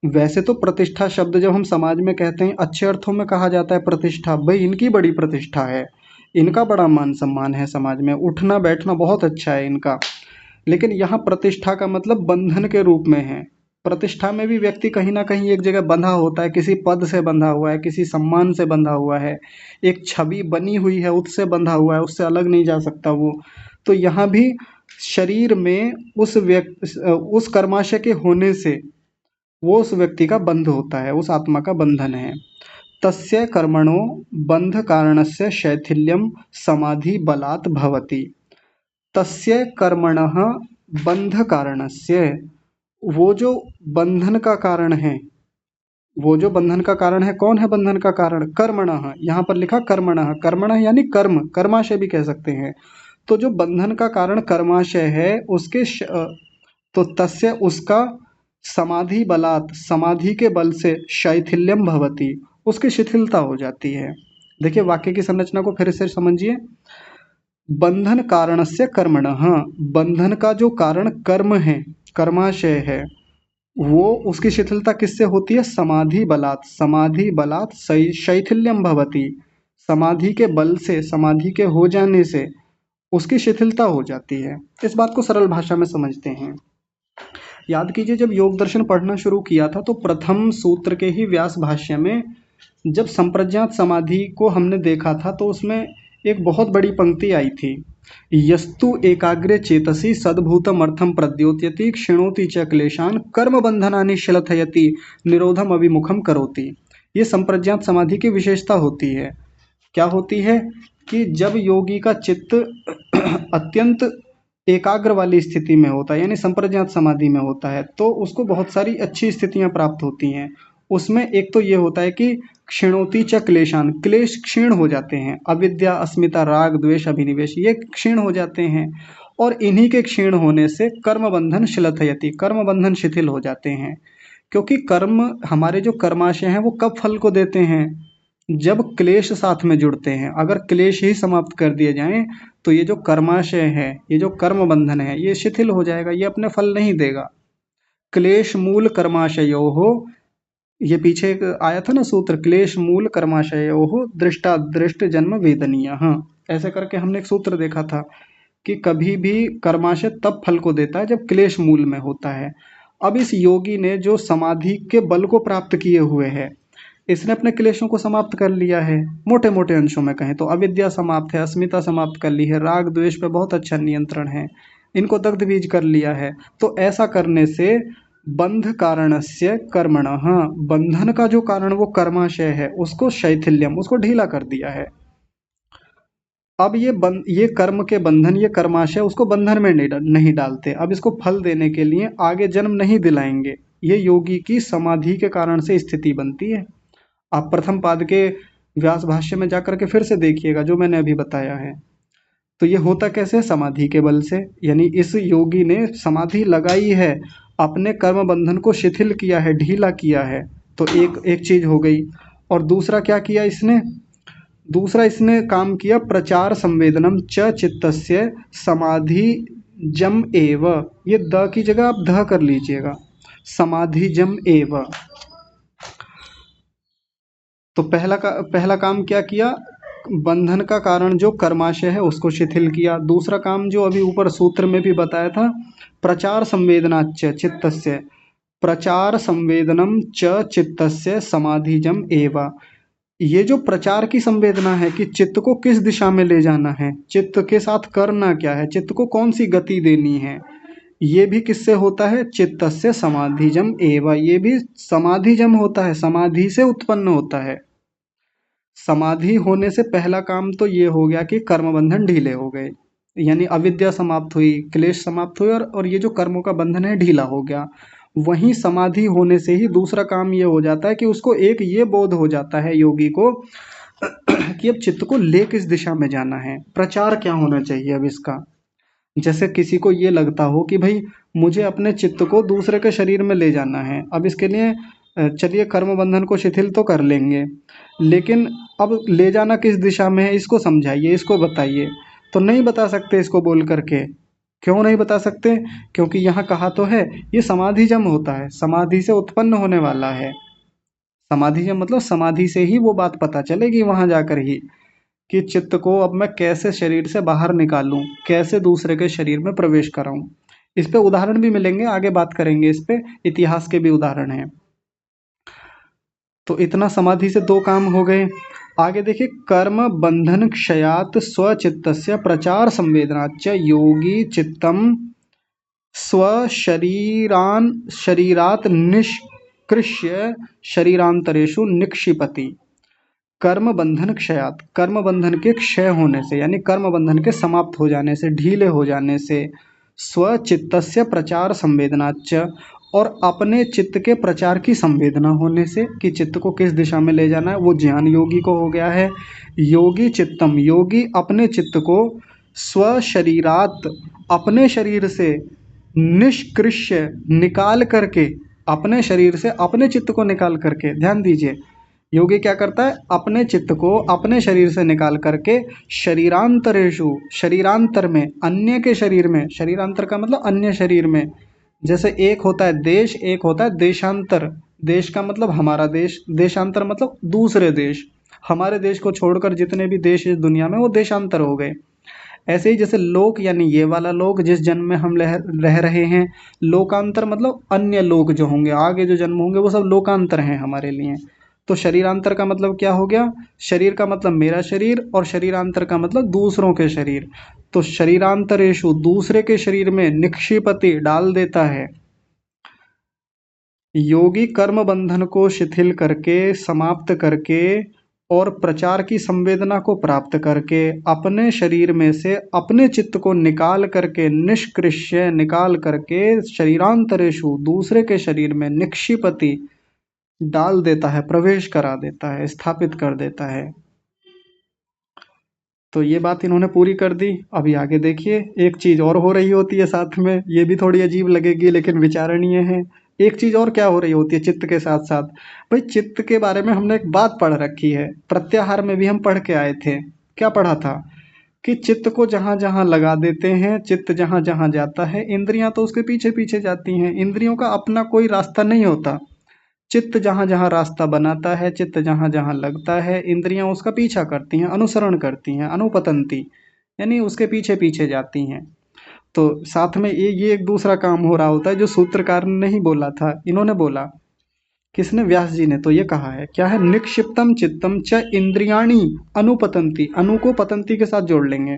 वैसे तो प्रतिष्ठा शब्द जब हम समाज में कहते हैं, अच्छे अर्थों में कहा जाता है प्रतिष्ठा, भाई इनकी बड़ी प्रतिष्ठा है, इनका बड़ा मान सम्मान है समाज में, उठना बैठना बहुत अच्छा है इनका। लेकिन यहाँ प्रतिष्ठा का मतलब बंधन के रूप में है। प्रतिष्ठा में भी व्यक्ति कहीं ना कहीं एक जगह बंधा होता है, किसी पद से बंधा हुआ है, किसी सम्मान से बंधा हुआ है, एक छवि बनी हुई है उससे बंधा हुआ है, उससे अलग नहीं जा सकता वो। तो यहाँ भी शरीर में उस व्यक्ति, उस कर्माशय के होने से वो उस व्यक्ति का बंध होता है, उस आत्मा का बंधन है। तस्य कर्मणो बंध कारणस्य शैथिल्यम समाधि बलात् भवति। तस्य कर्मणः बंध कारणस्य, वो जो बंधन का कारण है, वो जो बंधन का कारण है, कौन है बंधन का कारण, कर्मणः, यहाँ पर लिखा कर्मणः, कर्मणः यानी कर्म, कर्माशय भी कह सकते हैं। तो जो बंधन का कारण कर्माशय है उसके तो तस्य, उसका, समाधि बलात्, समाधि के बल से, शैथिल्यम भवति, उसकी शिथिलता हो जाती है। देखिए वाक्य की संरचना को फिर से समझिए। बंधन कारणस्य कर्मणः, बंधन का जो कारण कर्म है, कर्माशय है, वो उसकी शिथिलता किससे होती है, समाधि बलात्, समाधि बलात् शैथिल्यम भवति, समाधि के बल से, समाधि के हो जाने से उसकी शिथिलता हो जाती है। इस बात को सरल भाषा में समझते हैं। याद कीजिए जब योग दर्शन पढ़ना शुरू किया था तो प्रथम सूत्र के ही व्यास भाष्य में जब संप्रज्ञात समाधि को हमने देखा था तो उसमें एक बहुत बड़ी पंक्ति आई थी, यस्तु एकाग्रे चेतसी सद्भूतम अर्थम प्रद्योत्यति क्षिणोति च क्लेशान कर्म बंधनानि शिलथयति निरोधम अभिमुखम करोति। ये संप्रज्ञात समाधि की विशेषता होती है। क्या होती है कि जब योगी का चित्त अत्यंत एकाग्र वाली स्थिति में होता है, यानी संप्रज्ञात समाधि में होता है, तो उसको बहुत सारी अच्छी स्थितियां प्राप्त होती हैं। उसमें एक तो ये होता है कि क्षीणोति च क्लेशान, क्लेश क्षीण हो जाते हैं, अविद्या अस्मिता राग द्वेष अभिनिवेश ये क्षीण हो जाते हैं। और इन्हीं के क्षीण होने से कर्म बंधन शिलथयति, कर्म बंधन शिथिल हो जाते हैं। क्योंकि कर्म, हमारे जो कर्माशय हैं वो कब फल को देते हैं, जब क्लेश साथ में जुड़ते हैं। अगर क्लेश ही समाप्त कर दिए जाएं तो ये जो कर्माशय है, ये जो कर्म बंधन है, ये शिथिल हो जाएगा, ये अपने फल नहीं देगा। क्लेश मूल कर्माशयो हो, ये पीछे एक आया था ना सूत्र, क्लेश मूल कर्माशयो हो दृष्टा दृष्ट जन्म वेदनीय। हाँ, ऐसे करके हमने एक सूत्र देखा था कि कभी भी कर्माशय तब फल को देता है जब क्लेश मूल में होता है। अब इस योगी ने जो समाधि के बल को प्राप्त किए हुए है, इसने अपने क्लेशों को समाप्त कर लिया है। मोटे मोटे अंशों में कहें तो अविद्या समाप्त है, अस्मिता समाप्त कर ली है, राग द्वेष पे बहुत अच्छा नियंत्रण है, इनको दग्ध बीज कर लिया है। तो ऐसा करने से बंध कारणस्य कर्मणः, बंधन का जो कारण वो कर्माशय है उसको शैथिल्यम, उसको ढीला कर दिया है। अब ये कर्म के बंधन, ये कर्माशय उसको बंधन में नहीं डालते। अब इसको फल देने के लिए आगे जन्म नहीं दिलाएंगे। ये योगी की समाधि के कारण से स्थिति बनती है। आप प्रथम पाद के व्यास भाष्य में जाकर के फिर से देखिएगा जो मैंने अभी बताया है। तो ये होता कैसे? समाधि के बल से। यानी इस योगी ने समाधि लगाई है, अपने कर्म बंधन को शिथिल किया है, ढीला किया है। तो एक एक चीज हो गई। और दूसरा क्या किया इसने? दूसरा इसने काम किया, प्रचार संवेदनम च चित्तस्य समाधि जम एव। ये द की जगह आप ध कर लीजिएगा, समाधि जम एव। तो पहला काम क्या किया? बंधन का कारण जो कर्माशय है उसको शिथिल किया। दूसरा काम जो अभी ऊपर सूत्र में भी बताया था, प्रचार संवेदनाच चित्तस्य, प्रचार संवेदनम च चित्तस्य समाधिजम एव। ये जो प्रचार की संवेदना है कि चित्त को किस दिशा में ले जाना है, चित्त के साथ करना क्या है, चित्त को कौन सी गति देनी है, ये भी किससे होता है? चित्तस्य समाधिजम एव। ये भी समाधिजम होता है, समाधि से उत्पन्न होता है। समाधि होने से पहला काम तो ये हो गया कि कर्म बंधन ढीले हो गए, यानी अविद्या समाप्त हुई, क्लेश समाप्त हुए, और ये जो कर्मों का बंधन है ढीला हो गया। वहीं समाधि होने से ही दूसरा काम ये हो जाता है कि उसको एक ये बोध हो जाता है योगी को कि अब चित्त को ले किस दिशा में जाना है, प्रचार क्या होना चाहिए अब इसका। जैसे किसी को ये लगता हो कि भाई मुझे अपने चित्त को दूसरे के शरीर में ले जाना है, अब इसके लिए चलिए कर्म बंधन को शिथिल तो कर लेंगे, लेकिन अब ले जाना किस दिशा में है इसको समझाइए, इसको बताइए। तो नहीं बता सकते इसको बोल करके। क्यों नहीं बता सकते? क्योंकि यहाँ कहा तो है ये समाधि जम होता है, समाधि से उत्पन्न होने वाला है। समाधि जम मतलब समाधि से ही वो बात पता चलेगी वहां जाकर ही, कि चित्त को अब मैं कैसे शरीर से बाहर निकालूं, कैसे दूसरे के शरीर में प्रवेश कराऊं। इस पे उदाहरण भी मिलेंगे, आगे बात करेंगे इस पे, इतिहास के भी उदाहरण हैं। तो इतना समाधि से दो काम हो गए। आगे देखिए, कर्म बंधन क्षयात स्वचित्तस्य प्रचार संवेदनाच योगी चित्तम स्वशरीरान शरीरात निष्कृष्य शरीरांतरेषु निक्षिपति। कर्म बंधन क्षयात, कर्म बंधन के क्षय होने से, यानी कर्म बंधन के समाप्त हो जाने से, ढीले हो जाने से, स्वचित्तस्य प्रचार संवेदनाच, और अपने चित्त के प्रचार की संवेदना होने से कि चित्त को किस दिशा में ले जाना है, वो ज्ञान योगी को हो गया है। योगी चित्तम, योगी अपने चित्त को स्वशरीरात, अपने शरीर से, निष्कृष्य निकाल करके, अपने शरीर से अपने चित्त को निकाल करके, ध्यान दीजिए, योगी क्या करता है? अपने चित्त को अपने शरीर से निकाल करके शरीरांतरेषु, शरीरांतर में, अन्य के शरीर में, शरीरांतर का मतलब अन्य शरीर में। जैसे एक होता है देश, एक होता है देशांतर। देश का मतलब हमारा देश, देशांतर मतलब दूसरे देश। हमारे देश को छोड़कर जितने भी देश इस दुनिया में, वो देशांतर हो गए। ऐसे ही जैसे लोक, यानी ये वाला लोक जिस जन्म में हम रह रहे हैं, लोकांतर मतलब अन्य लोक जो होंगे, आगे जो जन्म होंगे वो सब लोकांतर हैं हमारे लिए। तो शरीरांतर का मतलब क्या हो गया? शरीर का मतलब मेरा शरीर, और शरीरांतर का मतलब दूसरों के शरीर। तो शरीरांतरेषु, दूसरे के शरीर में, निक्षिपति डाल देता है। योगी कर्म बंधन को शिथिल करके, समाप्त करके, और प्रचार की संवेदना को प्राप्त करके, अपने शरीर में से अपने चित्त को निकाल करके, निष्कृष्य निकाल करके, शरीरांतरेषु दूसरे के शरीर में, निक्षिपति डाल देता है, प्रवेश करा देता है, स्थापित कर देता है। तो ये बात इन्होंने पूरी कर दी। अभी आगे देखिए, एक चीज और हो रही होती है साथ में, ये भी थोड़ी अजीब लगेगी लेकिन विचारणीय है। एक चीज और क्या हो रही होती है चित्त के साथ साथ? भाई चित्त के बारे में हमने एक बात पढ़ रखी है, प्रत्याहार में भी हम पढ़ के आए थे। क्या पढ़ा था? कि चित्त को जहां जहां लगा देते हैं, चित्त जहां जहां जाता है, इंद्रियां तो उसके पीछे पीछे जाती हैं। इंद्रियों का अपना कोई रास्ता नहीं होता। चित्त जहाँ जहाँ रास्ता बनाता है, चित्त जहाँ जहाँ लगता है, इंद्रियां उसका पीछा करती हैं, अनुसरण करती हैं, अनुपतंती, यानी उसके पीछे पीछे जाती हैं। तो साथ में ये एक दूसरा काम हो रहा होता है जो सूत्रकार ने नहीं बोला था, इन्होंने बोला। किसने? व्यास जी ने। तो ये कहा है, क्या है? निक्षिप्तम चित्तम च इंद्रियाणी अनुपतंती, अनु को पतंती के साथ जोड़ लेंगे।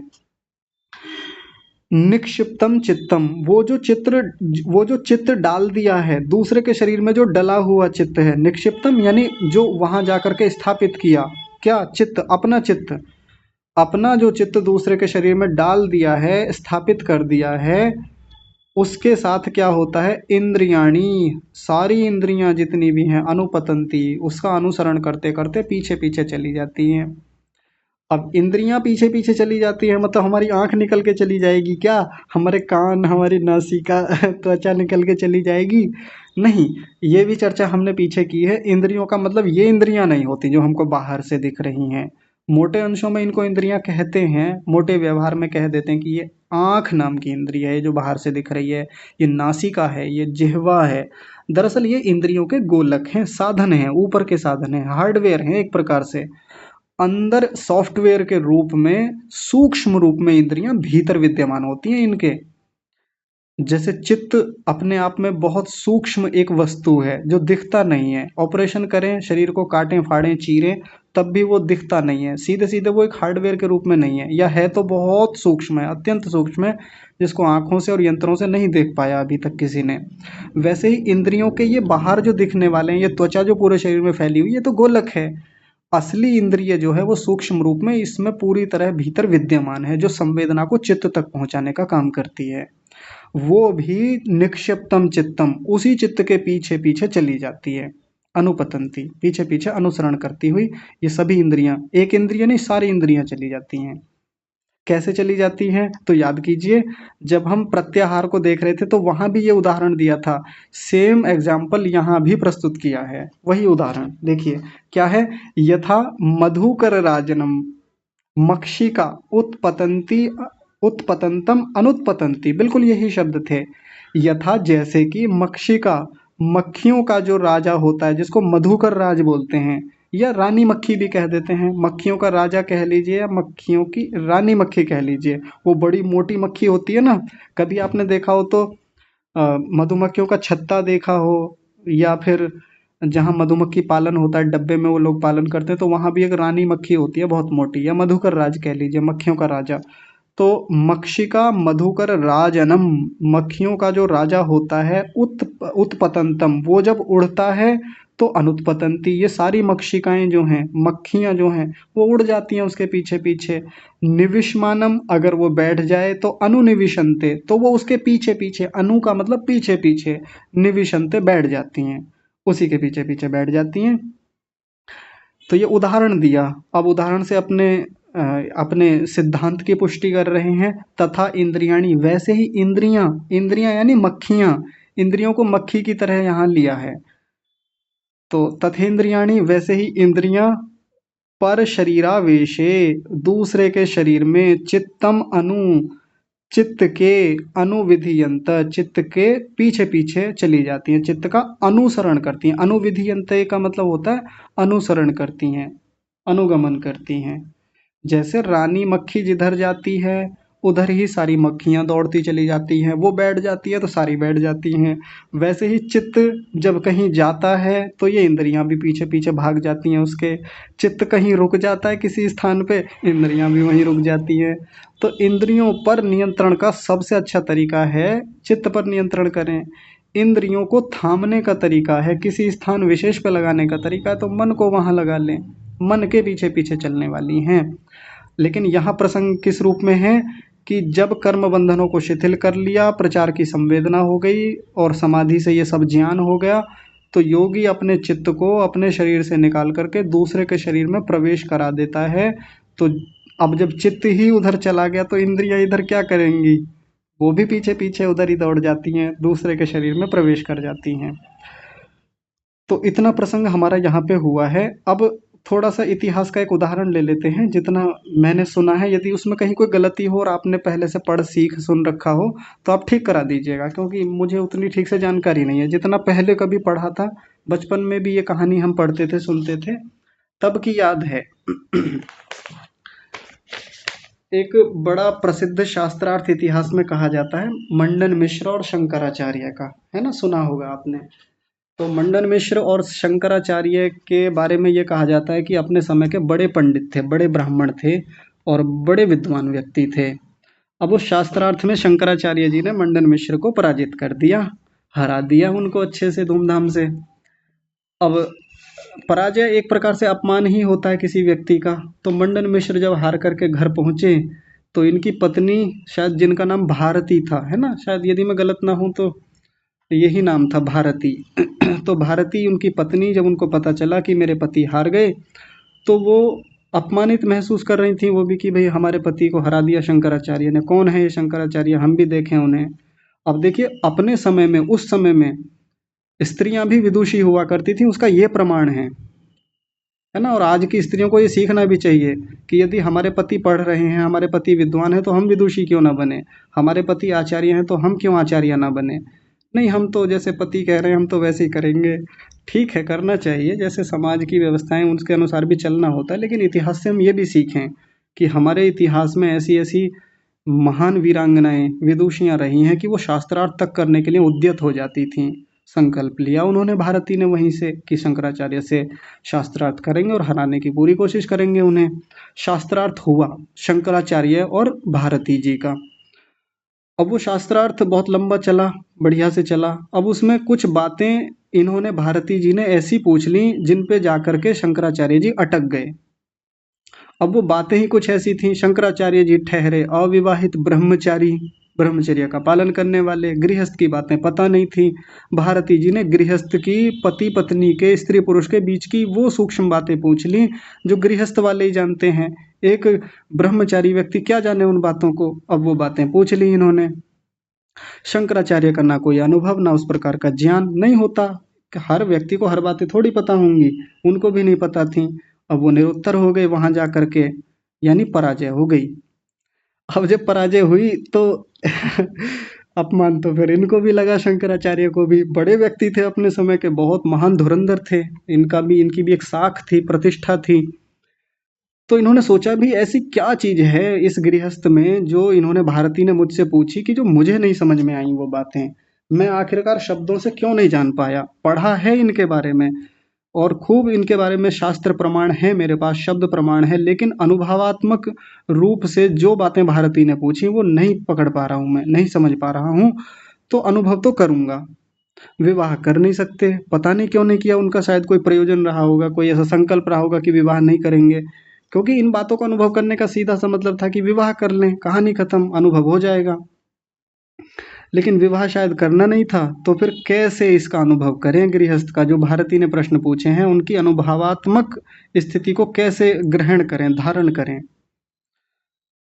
निक्षिप्तम चित्तम, वो जो चित्त डाल दिया है दूसरे के शरीर में, जो डला हुआ चित्त है। निक्षिप्तम यानी जो वहां जाकर के स्थापित किया, क्या? चित्त, अपना चित्त। अपना जो चित्त दूसरे के शरीर में डाल दिया है, स्थापित कर दिया है, उसके साथ क्या होता है, इंद्रियाणी, सारी इंद्रियां जितनी भी हैं, अनुपतंती, उसका अनुसरण करते करते पीछे पीछे चली जाती हैं। अब इंद्रियां पीछे पीछे चली जाती है मतलब हमारी आंख निकल के चली जाएगी क्या, हमारे कान, हमारी नासिका त्वचा निकल के चली जाएगी? नहीं। ये भी चर्चा हमने पीछे की है। इंद्रियों का मतलब ये इंद्रियां नहीं होती जो हमको बाहर से दिख रही हैं। मोटे अंशों में इनको इंद्रियां कहते हैं, मोटे व्यवहार में कह देते हैं कि ये आंख नाम की इंद्रिय है जो बाहर से दिख रही है, ये नासिका है, ये जिह्वा है। दरअसल ये इंद्रियों के गोलक हैं, साधन हैं, ऊपर के साधन हैं, हार्डवेयर हैं एक प्रकार से। अंदर सॉफ्टवेयर के रूप में, सूक्ष्म रूप में इंद्रियां भीतर विद्यमान होती हैं इनके। जैसे चित्त अपने आप में बहुत सूक्ष्म एक वस्तु है जो दिखता नहीं है, ऑपरेशन करें, शरीर को काटें फाड़ें चीरें, तब भी वो दिखता नहीं है, सीधे सीधे वो एक हार्डवेयर के रूप में नहीं है, या है तो बहुत सूक्ष्म है, अत्यंत सूक्ष्म है, जिसको आंखों से और यंत्रों से नहीं देख पाया अभी तक किसी ने। वैसे ही इंद्रियों के ये बाहर जो दिखने वाले हैं, ये त्वचा जो पूरे शरीर में फैली हुई है, ये तो गोलक है। असली इंद्रिय जो है वो सूक्ष्म रूप में इसमें पूरी तरह भीतर विद्यमान है, जो संवेदना को चित्त तक पहुंचाने का काम करती है। वो भी निक्षिप्तम चित्तम, उसी चित्त के पीछे पीछे चली जाती है, अनुपतंती, पीछे पीछे अनुसरण करती हुई ये सभी इंद्रियां, एक इंद्रिय नहीं सारी इंद्रियां चली जाती हैं। कैसे चली जाती हैं तो याद कीजिए, जब हम प्रत्याहार को देख रहे थे तो वहां भी ये उदाहरण दिया था, सेम एग्जाम्पल यहाँ भी प्रस्तुत किया है, वही उदाहरण देखिए क्या है। यथा मधुकर राजनम मक्षिका उत्पतंती, उत्पतंतम अनुत्पतंती, बिल्कुल यही शब्द थे। यथा जैसे कि मक्षिका, मक्खियों का जो राजा होता है, जिसको मधुकर राज बोलते हैं, या रानी मक्खी भी कह देते हैं, मक्खियों का राजा कह लीजिए या मक्खियों की रानी मक्खी कह लीजिए। वो बड़ी मोटी मक्खी होती है ना, कभी आपने देखा हो तो मधुमक्खियों का छत्ता देखा हो, या फिर जहाँ मधुमक्खी पालन होता है, डब्बे में वो लोग पालन करते हैं, तो वहां भी एक रानी मक्खी होती है बहुत मोटी, या मधुकर राज कह लीजिए, मक्खियों का राजा। तो मक्षिका मधुकर राजनम, मक्खियों का जो राजा होता है, उत्पतंतम, वो जब उड़ता है तो अनुत्पतंती, ये सारी मक्षिकाएं जो हैं, मक्खियां जो हैं, वो उड़ जाती हैं उसके पीछे पीछे। निविष्मानम, अगर वो बैठ जाए तो अनुनिविशंते, तो वो उसके पीछे पीछे, अनु का मतलब पीछे पीछे, निविशंते बैठ जाती हैं, उसी के पीछे पीछे बैठ जाती हैं। तो ये उदाहरण दिया। अब उदाहरण से अपने सिद्धांत की पुष्टि कर रहे हैं। तथा इंद्रियाणी, वैसे ही इंद्रियां, इंद्रियां यानी मक्खियां, इंद्रियों को मक्खी की तरह यहाँ लिया है। तो तथेंद्रियाणी, वैसे ही इंद्रियां, पर शरीरावेशे, दूसरे के शरीर में, चित्तम अनु, चित्त के, अनुविधियंत, चित्त के पीछे पीछे चली जाती हैं, चित्त का अनुसरण करती हैं। अनुविधियंत का मतलब होता है अनुसरण करती हैं, अनुगमन करती हैं। जैसे रानी मक्खी जिधर जाती है उधर ही सारी मक्खियां दौड़ती चली जाती हैं, वो बैठ जाती है तो सारी बैठ जाती हैं। वैसे ही चित्त जब कहीं जाता है तो ये इंद्रियां भी पीछे पीछे भाग जाती हैं उसके। चित्त कहीं रुक जाता है किसी स्थान पे, इंद्रियां भी वहीं रुक जाती हैं। तो इंद्रियों पर नियंत्रण का सबसे अच्छा तरीका है चित्त पर नियंत्रण करें। इंद्रियों को थामने का तरीका है, किसी स्थान विशेष पे लगाने का तरीका है तो मन को वहां लगा लें, मन के पीछे पीछे चलने वाली हैं। लेकिन यहाँ प्रसंग किस रूप में है कि जब कर्म बंधनों को शिथिल कर लिया, प्रचार की संवेदना हो गई और समाधि से ये सब ज्ञान हो गया, तो योगी अपने चित्त को अपने शरीर से निकाल करके दूसरे के शरीर में प्रवेश करा देता है। तो अब जब चित्त ही उधर चला गया तो इंद्रियां इधर क्या करेंगी, वो भी पीछे पीछे उधर ही दौड़ जाती हैं, दूसरे के शरीर में प्रवेश कर जाती हैं। तो इतना प्रसंग हमारा यहाँ पे हुआ है। अब थोड़ा सा इतिहास का एक उदाहरण ले लेते हैं, जितना मैंने सुना है, यदि उसमें कहीं कोई गलती हो और आपने पहले से पढ़ सीख सुन रखा हो तो आप ठीक करा दीजिएगा, क्योंकि मुझे उतनी ठीक से जानकारी नहीं है। जितना पहले कभी पढ़ा था, बचपन में भी ये कहानी हम पढ़ते थे सुनते थे, तब की याद है। एक बड़ा प्रसिद्ध शास्त्रार्थ इतिहास में कहा जाता है मंडन मिश्र और शंकराचार्य का, है ना, सुना होगा आपने। तो मंडन मिश्र और शंकराचार्य के बारे में ये कहा जाता है कि अपने समय के बड़े पंडित थे, बड़े ब्राह्मण थे और बड़े विद्वान व्यक्ति थे। अब उस शास्त्रार्थ में शंकराचार्य जी ने मंडन मिश्र को पराजित कर दिया, हरा दिया उनको अच्छे से धूमधाम से। अब पराजय एक प्रकार से अपमान ही होता है किसी व्यक्ति का। तो मंडन मिश्र जब हार करके घर पहुंचे तो इनकी पत्नी, शायद जिनका नाम भारती था, है ना, शायद यदि मैं गलत ना हूं तो यही नाम था, भारती। तो भारती उनकी पत्नी, जब उनको पता चला कि मेरे पति हार गए, तो वो अपमानित महसूस कर रही थी वो भी कि भाई हमारे पति को हरा दिया शंकराचार्य ने, कौन है ये शंकराचार्य, हम भी देखें उन्हें। अब देखिए, अपने समय में, उस समय में स्त्रियां भी विदुषी हुआ करती थी, उसका ये प्रमाण है ना। और आज की स्त्रियों को ये सीखना भी चाहिए कि यदि हमारे पति पढ़ रहे हैं, हमारे पति विद्वान हैं, तो हम विदुषी क्यों ना बने। हमारे पति आचार्य हैं तो हम क्यों आचार्य ना बने। नहीं, हम तो जैसे पति कह रहे हैं हम तो वैसे ही करेंगे। ठीक है, करना चाहिए, जैसे समाज की व्यवस्थाएं उसके अनुसार भी चलना होता है, लेकिन इतिहास से हम ये भी सीखें कि हमारे इतिहास में ऐसी ऐसी महान वीरांगनाएं, विदुषियां रही हैं कि वो शास्त्रार्थ तक करने के लिए उद्यत हो जाती थीं। संकल्प लिया उन्होंने, भारती ने, वहीं से कि शंकराचार्य से शास्त्रार्थ करेंगे और हराने की पूरी कोशिश करेंगे उन्हें। शास्त्रार्थ हुआ शंकराचार्य और भारती जी का। अब वो शास्त्रार्थ बहुत लंबा चला, बढ़िया से चला। अब उसमें कुछ बातें इन्होंने, भारती जी ने ऐसी पूछ ली जिन पे जाकर के शंकराचार्य जी अटक गए। अब वो बातें ही कुछ ऐसी थीं। शंकराचार्य जी ठहरे अविवाहित ब्रह्मचारी, ब्रह्मचर्य का पालन करने वाले, गृहस्थ की बातें पता नहीं थी। भारती जी ने गृहस्थ की, पति पत्नी के, स्त्री पुरुष के बीच की वो सूक्ष्म बातें पूछ ली जो गृहस्थ वाले ही जानते हैं। एक ब्रह्मचारी व्यक्ति क्या जाने उन बातों को। अब वो बातें पूछ ली इन्होंने। शंकराचार्य का ना कोई अनुभव, ना उस प्रकार का ज्ञान नहीं होता कि हर व्यक्ति को हर बातें थोड़ी पता होंगी, उनको भी नहीं पता थी। अब वो निरुत्तर हो गए वहां जा करके, यानी पराजय हो गई। अब जब पराजय हुई तो अपमान तो फिर इनको भी लगा, शंकराचार्य को भी। बड़े व्यक्ति थे अपने समय के, बहुत महान धुरंधर थे, इनकी भी एक साख थी, प्रतिष्ठा थी। तो इन्होंने सोचा भी ऐसी क्या चीज है इस गृहस्थ में जो इन्होंने, भारती ने मुझसे पूछी, कि जो मुझे नहीं समझ में आई वो बातें, मैं आखिरकार शब्दों से क्यों नहीं जान पाया। पढ़ा है इनके बारे में और खूब इनके बारे में शास्त्र प्रमाण है मेरे पास, शब्द प्रमाण है, लेकिन अनुभवात्मक रूप से जो बातें भारती ने पूछी वो नहीं पकड़ पा रहा हूँ, मैं नहीं समझ पा रहा हूँ। तो अनुभव तो करूंगा, विवाह कर नहीं सकते, पता नहीं क्यों नहीं किया। उनका शायद कोई प्रयोजन रहा होगा, कोई ऐसा संकल्प रहा होगा कि विवाह नहीं करेंगे, क्योंकि इन बातों का अनुभव करने का सीधा सा मतलब था कि विवाह कर लें, कहानी खत्म, अनुभव हो जाएगा। लेकिन विवाह शायद करना नहीं था, तो फिर कैसे इसका अनुभव करें गृहस्थ का। जो भारती ने प्रश्न पूछे हैं उनकी अनुभवात्मक स्थिति को कैसे ग्रहण करें, धारण करें।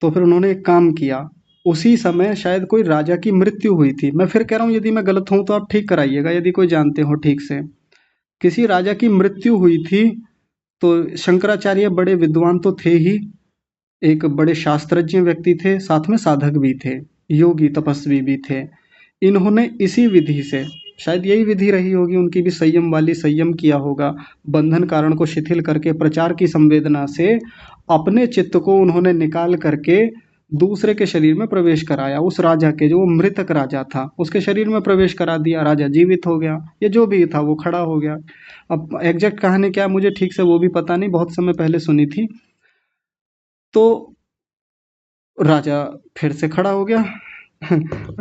तो फिर उन्होंने एक काम किया। उसी समय शायद कोई राजा की मृत्यु हुई थी। मैं फिर कह रहा हूँ, यदि मैं गलत हूं तो आप ठीक कराइएगा, यदि कोई जानते हो ठीक से। किसी राजा की मृत्यु हुई थी। तो शंकराचार्य बड़े विद्वान तो थे ही, एक बड़े शास्त्रज्ञ व्यक्ति थे, साथ में साधक भी थे, योगी तपस्वी भी थे। इन्होंने इसी विधि से, शायद यही विधि रही होगी उनकी भी संयम वाली, संयम किया होगा, बंधन कारण को शिथिल करके प्रचार की संवेदना से अपने चित्त को उन्होंने निकाल करके दूसरे के शरीर में प्रवेश कराया। उस राजा के, जो मृतक राजा था, उसके शरीर में प्रवेश करा दिया। राजा जीवित हो गया, ये जो भी था वो खड़ा हो गया। अब एग्जैक्ट कहानी क्या है मुझे ठीक से वो भी पता नहीं, बहुत समय पहले सुनी थी। तो राजा फिर से खड़ा हो गया।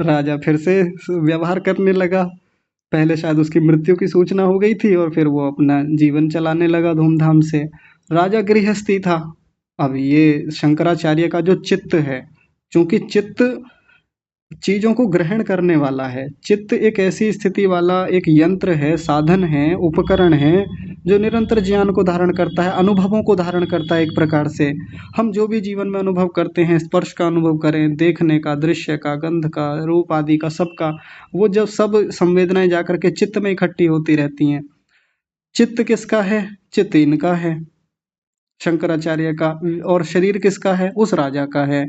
राजा फिर से व्यवहार करने लगा। पहले शायद उसकी मृत्यु की सूचना हो गई थी और फिर वो अपना जीवन चलाने लगा धूमधाम से। राजा गृहस्थी था। अब ये शंकराचार्य का जो चित्त है, क्योंकि चित्त चीजों को ग्रहण करने वाला है, चित्त एक ऐसी स्थिति वाला एक यंत्र है, साधन है, उपकरण है, जो निरंतर ज्ञान को धारण करता है, अनुभवों को धारण करता है। एक प्रकार से हम जो भी जीवन में अनुभव करते हैं, स्पर्श का अनुभव करें, देखने का, दृश्य का, गंध का, रूप आदि का, सबका, वो जब सब संवेदनाएं जाकर के चित्त में इकट्ठी होती रहती हैं। चित्त किसका है? चित्त इनका है, शंकराचार्य का। और शरीर किसका है? उस राजा का है।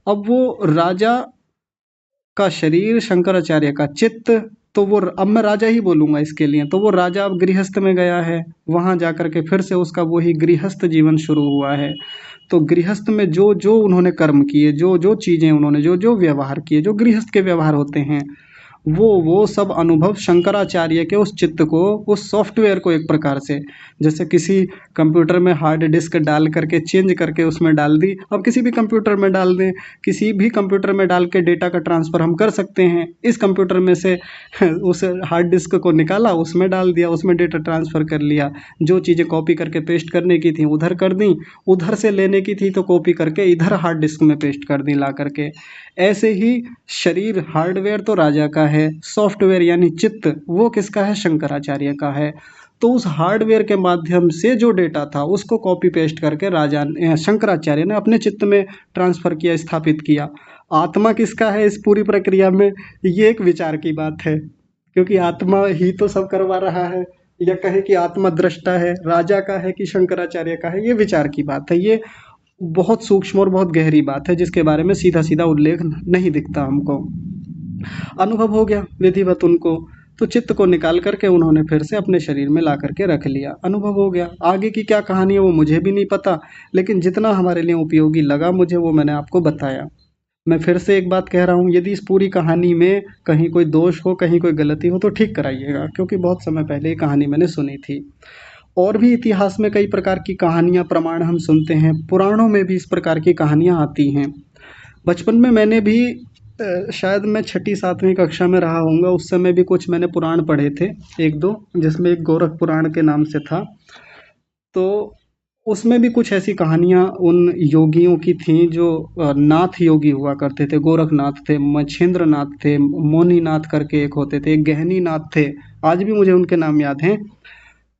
अब वो राजा का शरीर, शंकराचार्य का चित्त, तो वो, अब मैं राजा ही बोलूंगा इसके लिए, तो वो राजा अब गृहस्थ में गया है। वहां जाकर के फिर से उसका वही गृहस्थ जीवन शुरू हुआ है। तो गृहस्थ में जो जो उन्होंने कर्म किए, जो जो चीजें उन्होंने, जो जो व्यवहार किए, जो गृहस्थ के व्यवहार होते हैं, वो सब अनुभव शंकराचार्य के उस चित्त को, उस सॉफ्टवेयर को एक प्रकार से, जैसे किसी कंप्यूटर में हार्ड डिस्क डाल करके चेंज करके उसमें डाल दी, अब किसी भी कंप्यूटर में डाल दें, किसी भी कंप्यूटर में डाल के डेटा का ट्रांसफ़र हम कर सकते हैं। इस कंप्यूटर में से उस हार्ड डिस्क को निकाला, उसमें डाल दिया, उसमें डेटा ट्रांसफ़र कर लिया। जो चीज़ें कॉपी करके पेस्ट करने की थी उधर कर दी, उधर से लेने की थी तो कॉपी करके इधर हार्ड डिस्क में पेस्ट कर दी ला करके। ऐसे ही शरीर हार्डवेयर तो राजा का है, सॉफ्टवेयर यानी चित्त वो किसका है? शंकराचार्य का है। तो उस हार्डवेयर के माध्यम से जो डेटा था उसको कॉपी पेस्ट करके राजा शंकराचार्य ने अपने चित्त में ट्रांसफ़र किया, स्थापित किया। आत्मा किसका है इस पूरी प्रक्रिया में? ये एक विचार की बात है, क्योंकि आत्मा ही तो सब करवा रहा है। या कहे कि आत्मा दृष्टा है, राजा का है कि शंकराचार्य का है, ये विचार की बात है। ये बहुत सूक्ष्म और बहुत गहरी बात है जिसके बारे में सीधा सीधा उल्लेख नहीं दिखता हमको। अनुभव हो गया विधिवत उनको, तो चित्त को निकाल करके उन्होंने फिर से अपने शरीर में ला करके रख लिया, अनुभव हो गया। आगे की क्या कहानी है वो मुझे भी नहीं पता, लेकिन जितना हमारे लिए उपयोगी लगा मुझे वो मैंने आपको बताया। मैं फिर से एक बात कह रहा हूँ, यदि इस पूरी कहानी में कहीं कोई दोष हो, कहीं कोई गलती हो तो ठीक कराइएगा, क्योंकि बहुत समय पहले ये कहानी मैंने सुनी थी। और भी इतिहास में कई प्रकार की कहानियाँ, प्रमाण हम सुनते हैं, पुराणों में भी इस प्रकार की कहानियाँ आती हैं। बचपन में मैंने भी शायद मैं छठी सातवीं कक्षा में रहा होऊंगा, उस समय भी कुछ मैंने पुराण पढ़े थे, एक दो, जिसमें एक गोरख पुराण के नाम से था। तो उसमें भी कुछ ऐसी कहानियाँ उन योगियों की थीं जो नाथ योगी हुआ करते थे। गोरखनाथ थे, मच्छिंद्र नाथ थे, मोनी नाथ करके एक होते थे, एक गहनी नाथ थे, आज भी मुझे उनके नाम याद हैं।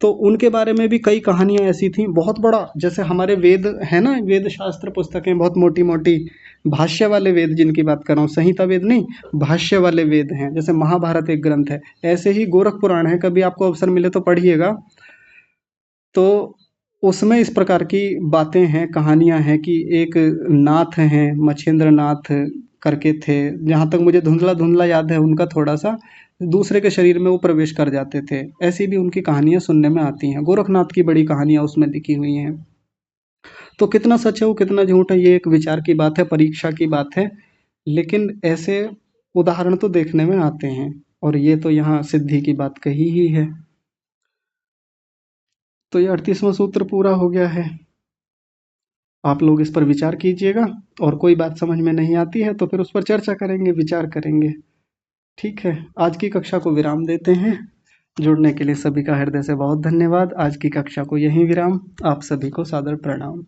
तो उनके बारे में भी कई कहानियाँ ऐसी थीं। बहुत बड़ा, जैसे हमारे वेद है ना, वेद शास्त्र पुस्तकें बहुत मोटी मोटी, भाष्य वाले वेद जिनकी बात कर रहा हूँ, संहिता वेद नहीं, भाष्य वाले वेद हैं, जैसे महाभारत एक ग्रंथ है, ऐसे ही गोरख पुराण है, कभी आपको अवसर मिले तो पढ़िएगा। तो उसमें इस प्रकार की बातें हैं, कहानियाँ हैं कि एक नाथ हैं, मच्छिंद्र नाथ करके थे, जहाँ तक मुझे धुंधला धुंधला याद है उनका थोड़ा सा, दूसरे के शरीर में वो प्रवेश कर जाते थे। ऐसी भी उनकी कहानियाँ सुनने में आती हैं, गोरखनाथ की बड़ी कहानियाँ उसमें लिखी हुई हैं। तो कितना सच है वो, कितना झूठ है, ये एक विचार की बात है, परीक्षा की बात है, लेकिन ऐसे उदाहरण तो देखने में आते हैं, और ये तो यहाँ सिद्धि की बात कही ही है। तो ये 38वां सूत्र पूरा हो गया है। आप लोग इस पर विचार कीजिएगा, और कोई बात समझ में नहीं आती है तो फिर उस पर चर्चा करेंगे, विचार करेंगे। ठीक है, आज की कक्षा को विराम देते हैं। जुड़ने के लिए सभी का हृदय से बहुत धन्यवाद। आज की कक्षा को यहीं विराम। आप सभी को सादर प्रणाम।